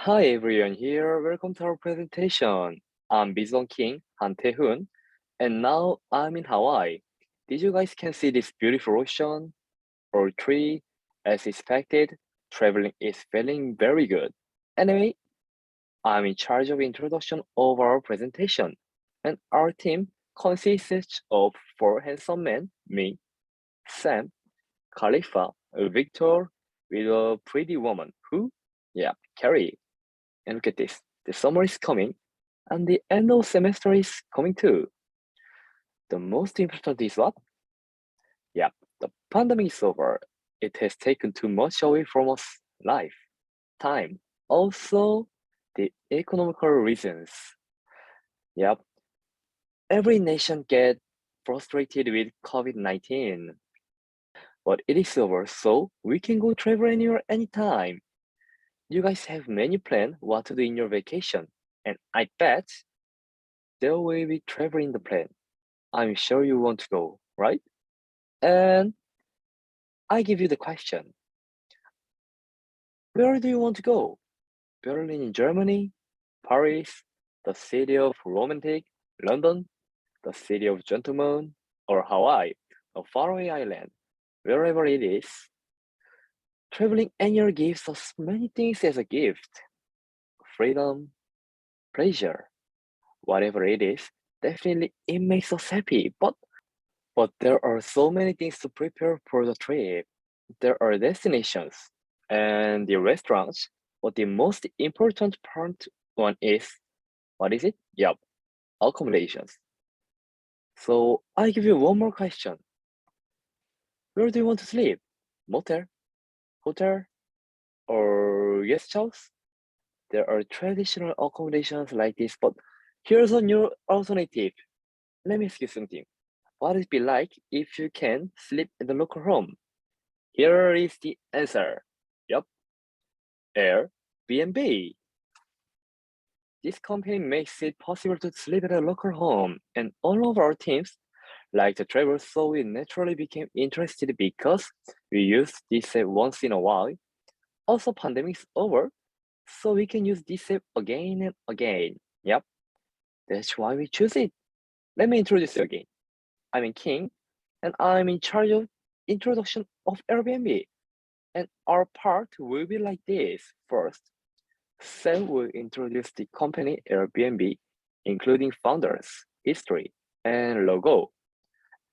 Hi everyone here, welcome to our presentation. I'm Bison King, Han Tae-hoon, and now I'm in Hawaii. Did you guys can see this beautiful ocean or tree? As expected, traveling is feeling very good. Anyway, I'm in charge of introduction of our presentation, and our team consists of four handsome men, me, Sam, Khalifa, Victor, with a pretty woman who, yeah, Carrie. And look at this. The summer is coming, and the end of semester is coming too. The most important is what? Yeah, the pandemic is over. It has taken too much away from us life, time, also the economical reasons. Yep, every nation get frustrated with COVID-19, but it is over, so we can go travel anywhere, anytime. You guys have many plans what to do in your vacation, and I bet there will be travel in the plan. I'm sure you want to go, right? And I give you the question. Where do you want to go? Berlin in Germany, Paris, the city of romantic, London, the city of gentlemen, or Hawaii, a faraway island, wherever it is. Traveling anywhere gives us many things as a gift. Freedom, pleasure, whatever it is, definitely it makes us happy. But there are so many things to prepare for the trip. There are destinations and the restaurants, but the most important part one is what is it? Yup, accommodations. So I give you one more question. Where do you want to sleep? Motel, hotel, or guest house? There are traditional accommodations like this, but here's a new alternative. Let me ask you something. What would it be like if you can sleep in the local home? Here is the answer. Yup, AirBNB. This company makes it possible to sleep at a local home, and all of our teams like to travel, so we naturally became interested because we use this app once in a while. Also, pandemic's over, so we can use this app again and again. Yep, that's why we choose it. Let me introduce you again. I'm King, and I'm in charge of introduction of Airbnb. And our part will be like this. First, Sam will introduce the company Airbnb, including founders, history, and logo.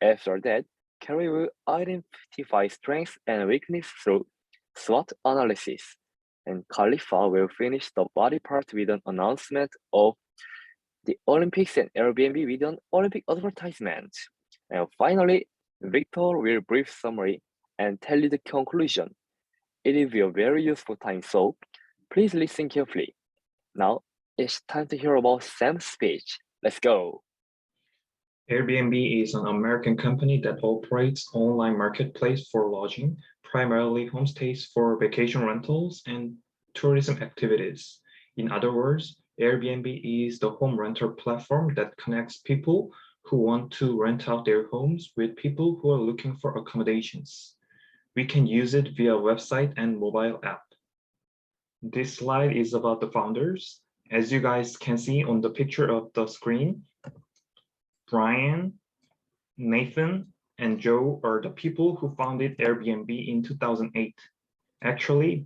After that, Carrie will identify strengths and weaknesses through SWOT analysis, and Khalifa will finish the body part with an announcement of the Olympics and Airbnb with an Olympic advertisement. And finally, Victor will brief summary and tell you the conclusion. It will be a very useful time, so please listen carefully. Now, it's time to hear about Sam's speech. Let's go. Airbnb is an American company that operates online marketplace for lodging, primarily homestays for vacation rentals and tourism activities. In other words, Airbnb is the home rental platform that connects people who want to rent out their homes with people who are looking for accommodations. We can use it via website and mobile app. This slide is about the founders. As you guys can see on the picture of the screen, Brian, Nathan, and Joe are the people who founded Airbnb in 2008. Actually,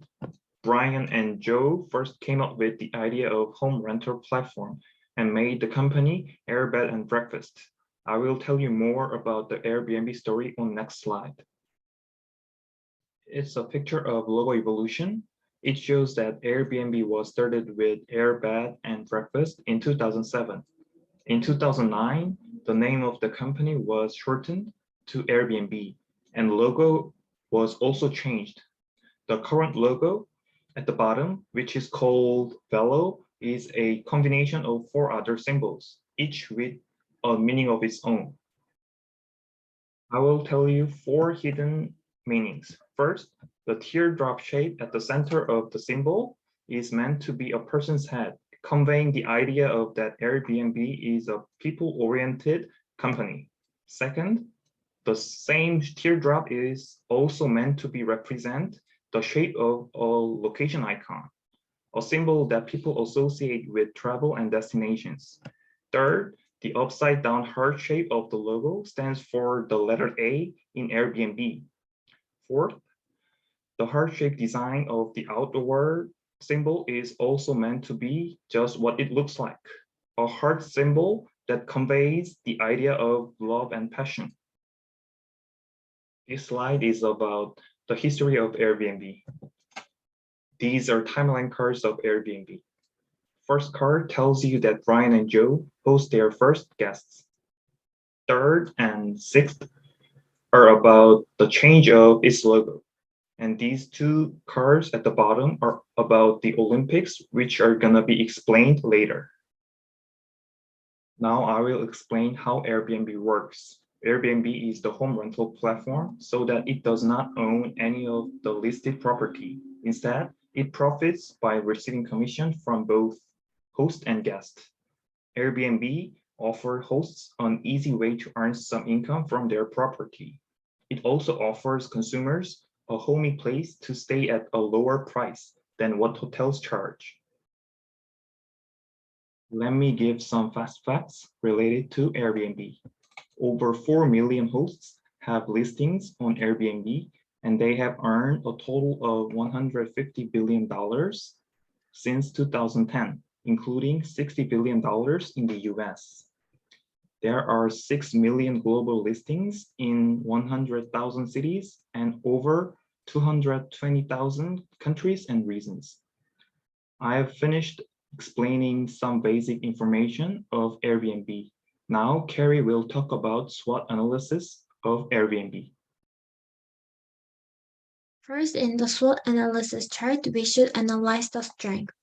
Brian and Joe first came up with the idea of home rental platform and made the company Airbed and Breakfast. I will tell you more about the Airbnb story on next slide. It's a picture of logo evolution. It shows that Airbnb was started with Airbed and Breakfast in 2007. In 2009, the name of the company was shortened to Airbnb, and logo was also changed. The current logo at the bottom, which is called Velo, is a combination of four other symbols, each with a meaning of its own. I will tell you four hidden meanings. First, the teardrop shape at the center of the symbol is meant to be a person's head, conveying the idea of that Airbnb is a people-oriented company. Second, the same teardrop is also meant to be represent the shape of a location icon. a symbol that people associate with travel and destinations. Third, the upside down heart shape of the logo stands for the letter A in Airbnb. Fourth, the heart-shaped design of the outdoor symbol is also meant to be just what it looks like, a heart symbol that conveys the idea of love and passion. This slide is about the history of Airbnb. These are timeline cards of Airbnb. First card tells you that Brian and Joe host their first guests. Third and sixth are about the change of its logo. And these two cards at the bottom are about the Olympics, which are gonna be explained later. Now I will explain how Airbnb works. Airbnb is the home rental platform so that it does not own any of the listed property. Instead, it profits by receiving commission from both host and guest. Airbnb offers hosts an easy way to earn some income from their property. It also offers consumers a homey place to stay at a lower price than what hotels charge. Let me give some fast facts related to Airbnb. Over 4 million hosts have listings on Airbnb, and they have earned a total of $150 billion since 2010, including $60 billion in the US. There are 6 million global listings in 100,000 cities and over 220,000 countries and regions. I have finished explaining some basic information of Airbnb. Now, Carrie will talk about SWOT analysis of Airbnb. First, in the SWOT analysis chart, we should analyze the strength.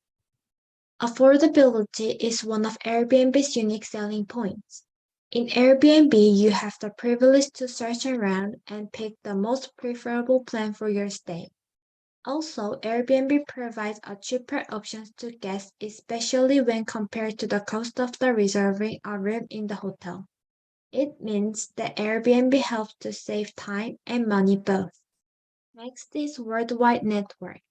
Affordability is one of Airbnb's unique selling points. In Airbnb, you have the privilege to search around and pick the most preferable plan for your stay. Also, Airbnb provides a cheaper options to guests, especially when compared to the cost of reserving a room in the hotel. It means that Airbnb helps to save time and money both. Next is worldwide network.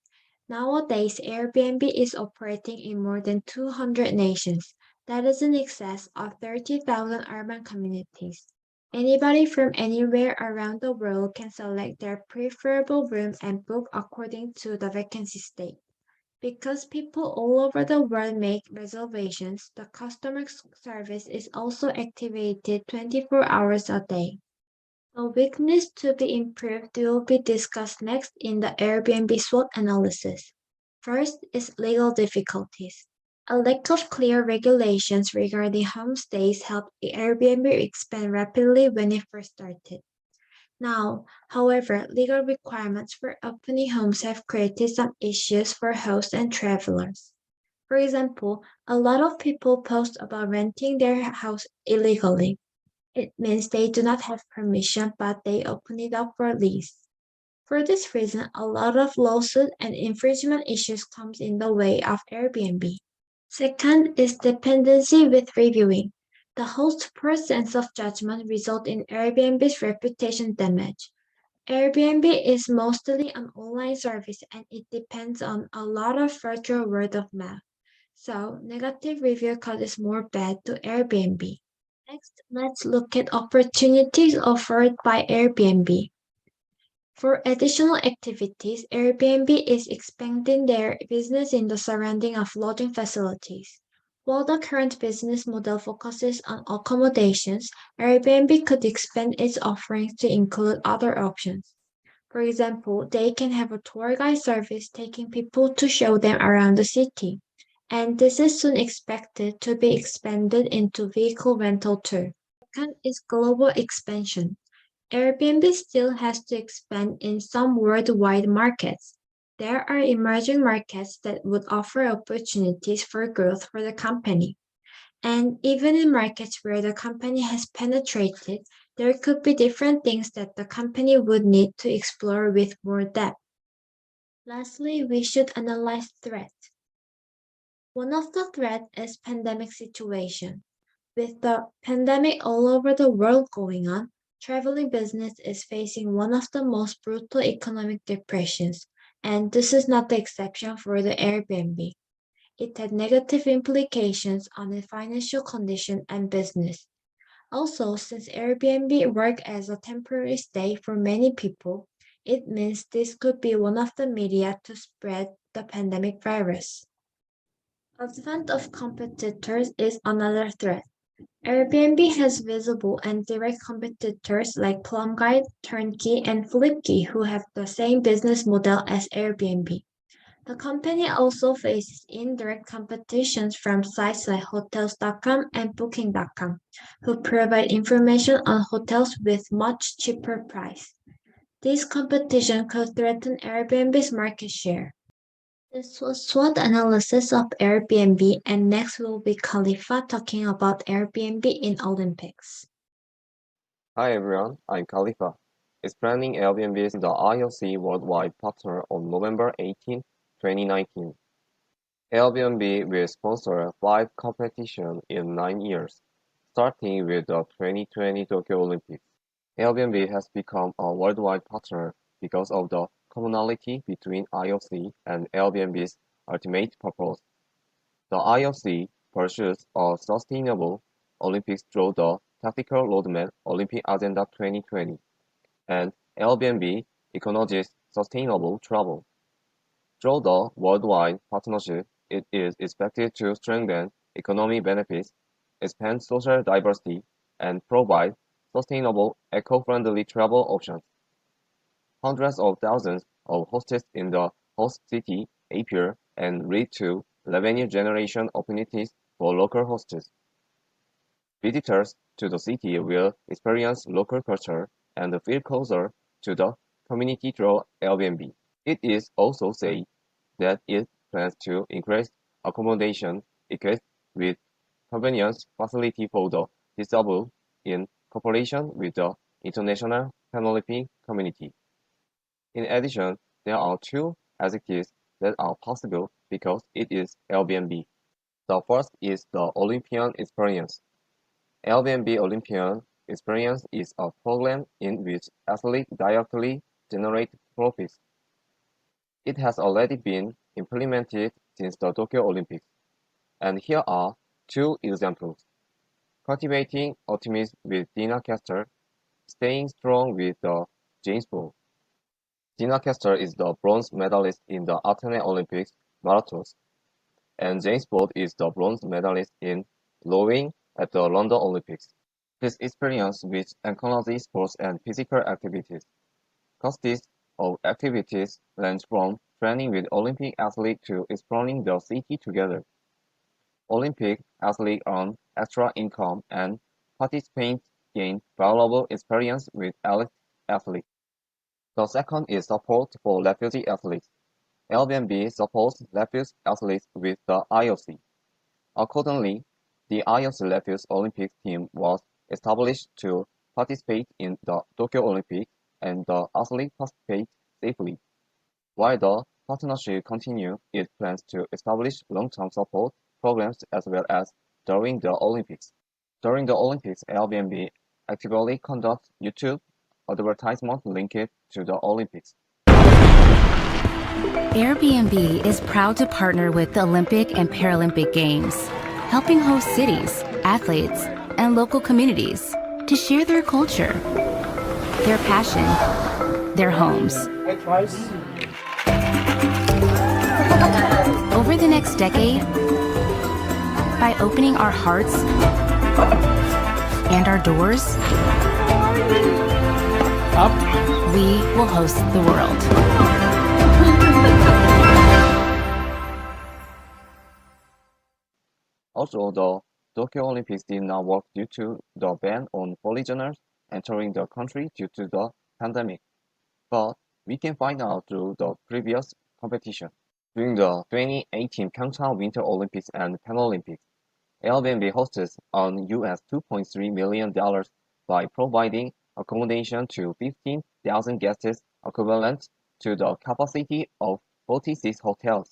Nowadays, Airbnb is operating in more than 200 nations. That is in excess of 30,000 urban communities. Anybody from anywhere around the world can select their preferable room and book according to the vacancy state. Because people all over the world make reservations, the customer service is also activated 24 hours a day. A weakness to be improved will be discussed next in the Airbnb SWOT analysis. First is legal difficulties. A lack of clear regulations regarding homestays helped Airbnb expand rapidly when it first started. Now, however, legal requirements for opening homes have created some issues for hosts and travelers. For example, a lot of people post about renting their house illegally. It means they do not have permission, but they open it up for lease. For this reason, a lot of lawsuit and infringement issues comes in the way of Airbnb. Second is dependency with reviewing. The host's poor sense of judgment result in Airbnb's reputation damage. Airbnb is mostly an online service and it depends on a lot of virtual word of mouth. So negative review causes more bad to Airbnb. Next, let's look at opportunities offered by Airbnb. For additional activities, Airbnb is expanding their business in the surrounding of lodging facilities. While the current business model focuses on accommodations, Airbnb could expand its offerings to include other options. For example, they can have a tour guide service taking people to show them around the city. And this is soon expected to be expanded into vehicle rental too. Second is global expansion. Airbnb still has to expand in some worldwide markets. There are emerging markets that would offer opportunities for growth for the company. And even in markets where the company has penetrated, there could be different things that the company would need to explore with more depth. Lastly, we should analyze threats. One of the threats is pandemic situation. With the pandemic all over the world going on, traveling business is facing one of the most brutal economic depressions, and this is not the exception for the Airbnb. it had negative implications on the financial condition and business. Also, since Airbnb worked as a temporary stay for many people, it means this could be one of the media to spread the pandemic virus. Advent of competitors is another threat. Airbnb has visible and direct competitors like PlumGuide, Turnkey, and Flipkey who have the same business model as Airbnb. The company also faces indirect competitions from sites like Hotels.com and Booking.com, who provide information on hotels with much cheaper price. This competition could threaten Airbnb's market share. This was SWOT analysis of Airbnb, and next will be Khalifa talking about Airbnb in Olympics. Hi everyone, I'm Khalifa, explaining Airbnb's the IOC worldwide partner on November 18, 2019. Airbnb will sponsor 5 competitions in 9 years, starting with the 2020 Tokyo Olympics. Airbnb has become a worldwide partner because of the commonality between IOC and Airbnb's ultimate purpose. The IOC pursues a sustainable Olympics through the tactical roadmap Olympic Agenda 2020, and Airbnb acknowledges sustainable travel. Through the worldwide partnership, it is expected to strengthen economic benefits, expand social diversity, and provide sustainable, eco-friendly travel options. Hundreds of thousands of hosts in the host city appear and lead to revenue generation opportunities for local hosts. Visitors to the city will experience local culture and feel closer to the community through Airbnb. It is also said that it plans to increase accommodation equipped with convenience facility for the disabled in cooperation with the international Paralympic community. In addition, there are 2 adjectives that are possible because it is Airbnb. The first is the Olympian experience. Airbnb Olympian experience is a program in which athletes directly generate profits. It has already been implemented since the Tokyo Olympics, and here are 2 examples. Cultivating optimism with Dina Castor, staying strong with the James Bond. Dina Castor is the bronze medalist in the Athens Olympics marathons, and James Bond is the bronze medalist in rowing at the London Olympics. His experience which encourages sports and physical activities. Costs of activities range from training with Olympic athletes to exploring the city together. Olympic athletes earn extra income and participants gain valuable experience with elite athletes. The second is support for refugee athletes. Airbnb supports refugee athletes with the IOC. Accordingly, the IOC Refugee Olympics team was established to participate in the Tokyo Olympics, and the athletes participate safely. While the partnership continues, it plans to establish long-term support programs as well as during the Olympics. During the Olympics, Airbnb actively conducts YouTube advertisements linked to the Olympics. Airbnb is proud to partner with the Olympic and Paralympic Games, helping host cities, athletes, and local communities to share their culture, their passion, their homes. Over the next decade, by opening our hearts and our doors, we will host the world. Also, the Tokyo Olympics did not work due to the ban on foreigners entering the country due to the pandemic, but we can find out through the previous competition. During the 2018 Pyeongchang Winter Olympics and Paralympics, Airbnb hosted on US $2.3 million by providing accommodation to 15,000 guests, equivalent to the capacity of 46 hotels.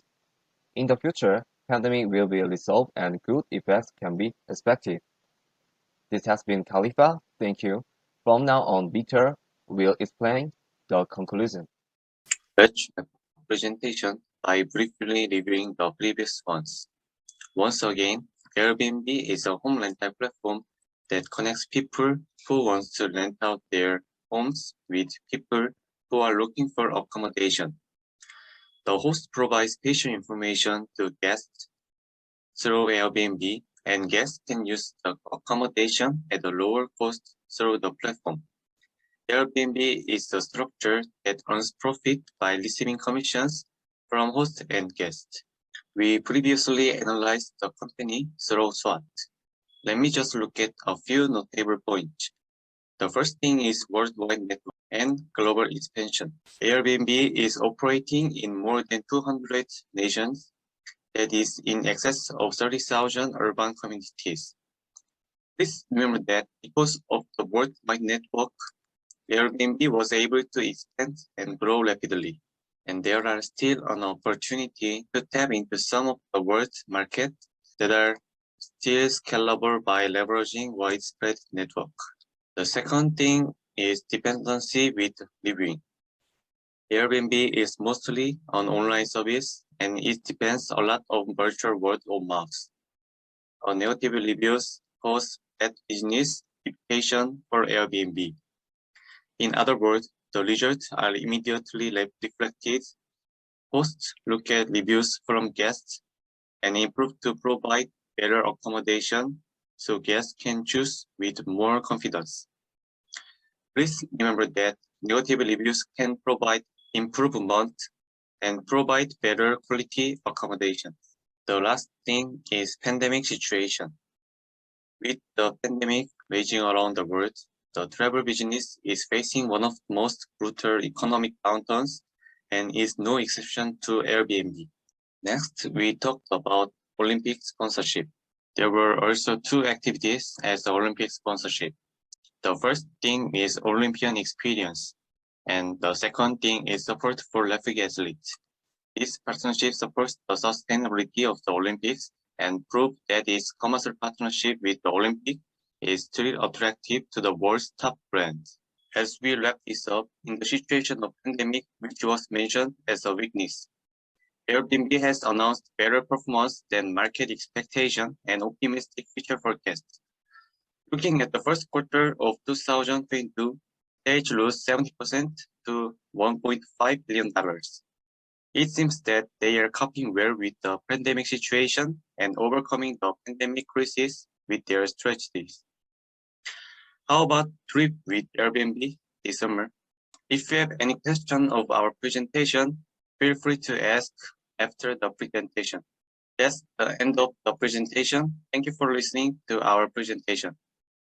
In the future, pandemic will be resolved and good effects can be expected. This has been Khalifa. Thank you. From now on, Victor will explain the conclusion. Let's presentation by briefly reviewing the previous ones. Once again, Airbnb is a home rental platform that connects people who want to rent out their homes with people who are looking for accommodation. The host provides patient information to guests through Airbnb, and guests can use the accommodation at a lower cost through the platform. Airbnb is the structure that earns profit by receiving commissions from hosts and guests. We previously analyzed the company through SWOT. Let me just look at a few notable points. The first thing is worldwide network and global expansion. Airbnb is operating in more than 200 nations, that is in excess of 30,000 urban communities. Please remember that because of the worldwide network, Airbnb was able to expand and grow rapidly, and there are still an opportunity to tap into some of the world's markets that are still scalable by leveraging widespread network. The second thing is dependency with reviewing. Airbnb is mostly an online service, and it depends a lot on virtual word of mouth. Negative reviews cause bad business reputation for Airbnb. In other words, the results are immediately reflected. Hosts look at reviews from guests and improve to provide better accommodation so guests can choose with more confidence. Please remember that negative reviews can provide improvement and provide better quality accommodation. The last thing is pandemic situation. With the pandemic raging around the world, the travel business is facing one of the most brutal economic downturns and is no exception to Airbnb. Next, we talked about Olympic sponsorship. There were also two activities as the Olympic sponsorship. The first thing is Olympian experience, and the second thing is support for refugee athletes. This partnership supports the sustainability of the Olympics and prove that its commercial partnership with the Olympic is still attractive to the world's top brands. As we wrap this up, in the situation of pandemic, which was mentioned as a weakness, Airbnb has announced better performance than market expectation and optimistic future forecasts. Looking at the first quarter of 2022, sales rose 70% to $1.5 billion. It seems that they are coping well with the pandemic situation and overcoming the pandemic crisis with their strategies. How about trip with Airbnb this summer? If you have any question of our presentation, feel free to ask after the presentation. That's the end of the presentation. Thank you for listening to our presentation.